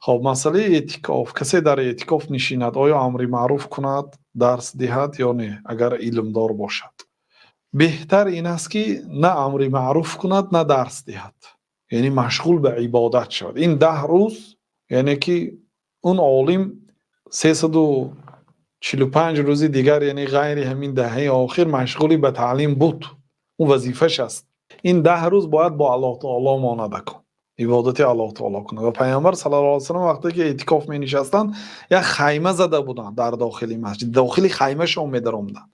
خب مسئله اعتکاف، کسی در اعتکاف نشیند آیا امر معروف کند، درس دهد یا نه اگر علمدار باشد؟ بهتر این است که نه امر معروف کند نه درس دهد، یعنی مشغول به عبادت شود. این 10 روز یعنی که اون عالم 345 روزی دیگر یعنی غیر همین دهه آخر مشغولی به تعلیم بود، اون وظیفش است. این 10 روز باید با الله تعالی مانده کن، عبادت الله تعالی کنه. و پیامبر صلی الله علیه و سلم وقتی که اعتکاف می نشستند یک خیمه زده بودند در داخل مسجد، داخل خیمه شون می دراندند.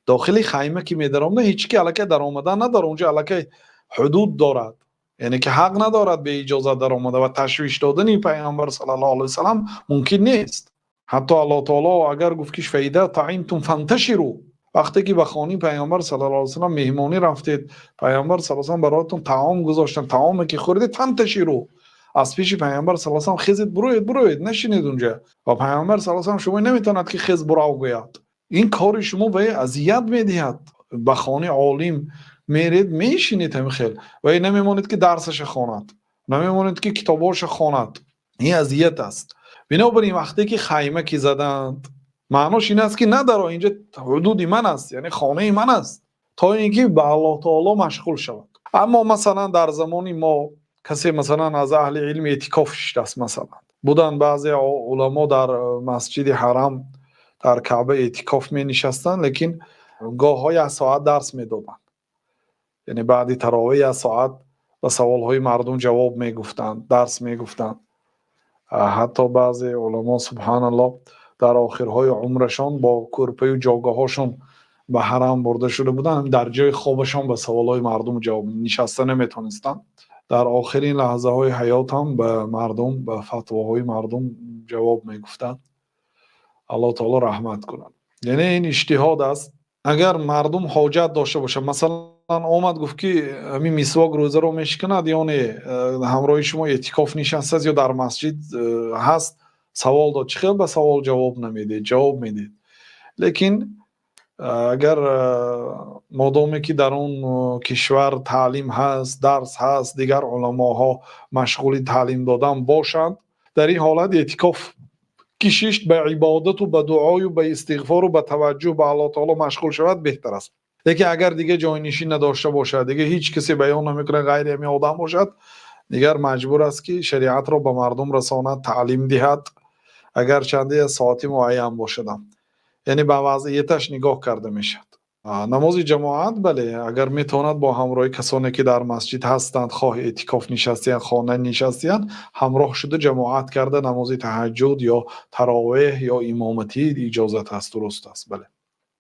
داخل خیمه که می دراندند هیچ کی الکی در آمدن نداره، اونجا الکی حدود دارد، یعنی که حق ندارد به اجازه در آمده و تشویش دادن پیامبر صلی الله علیه و سلم ممکن نیست. حتی الله تعالی اگر گفت که فیدا طعمتم فانتشروا، وقتی که به خانه پیامبر صلی الله علیه و سلم مهمانی رفتید، پیامبر صلی الله علیه و سلم براتون طعام گذاشتن، طعامی که خوردید فانتشروا، از پیش پیامبر صلی الله علیه و سلم خیزید بروید نشینید اونجا. و پیامبر صلی الله علیه و سلم شما نمیتونید که خیز برو گوید، این کار شما به اذیت میدهد. به خانه عالم میرید میشینید همین خیل و این نمیمونید که درسش خواند، نمیمونید که کتاباش خواند، این اذیت است. بنابراین وقتی که خیمه کی زدند معناش این است که نه در اینجا حدود من است، یعنی خانه من است، تا اینکه به الله تعالی مشغول شود. اما مثلا در زمانی ما کسی مثلا از اهل علم اعتکاف شده است، مثلا بودن بعضی علما در مسجد حرم در کعبه اعتکاف می نشستند، لیکن گاه های از ساعت درس می دادند، یعنی بعد تراویح از ساعت و سوال های مردم جواب می گفتند، درس می گفتند. حتی بعضی علما سبحان الله در آخرهای عمرشان با کرپه و جاگه هاشون به حرم برده شده بودند، در جای خوابشان به سوال های مردم جواب نشسته نمیتونستند. در آخرین لحظه های حیات هم به مردم، به فتواهای مردم جواب می گفتند. الله تعالی رحمت کنند. یعنی این اجتهاد است. اگر مردم حاجت داشته باشه، مثلا آمد گفت که همین مسواک روزه رو میشکند، یعنی همراه شما اعتکاف نشسته یا در مسجد هست، سوال داد، چه خیلی به سوال جواب نمیده، جواب میدید. لیکن اگر مادامی که در اون کشور تعلیم هست، درس هست، دیگر علماها مشغول تعلیم دادن باشند، در این حالت اعتکاف کشیش به عبادت و به دعای و به استغفار و به توجه به الله تعالی مشغول شود بهتر است. لیکن اگر دیگه جای نشین نداشته باشد، دیگه هیچ کسی بیان نمیکنه غیر همین آدم باشد، دیگر مجبور است که شریعت را به مردم رساند، تعلیم دهد، اگر چندی ساعتی معین باشد، یعنی به وضعیتش نگاه کرده میشد. نماز جماعت بله، اگر میتواند با همراه کسانی که در مسجد هستند، خواه اعتکاف نشستیان خانه نشستیان، همراه شده جماعت کرده نماز تهجد یا تراویح یا امامتی اجازت است، درست است بله.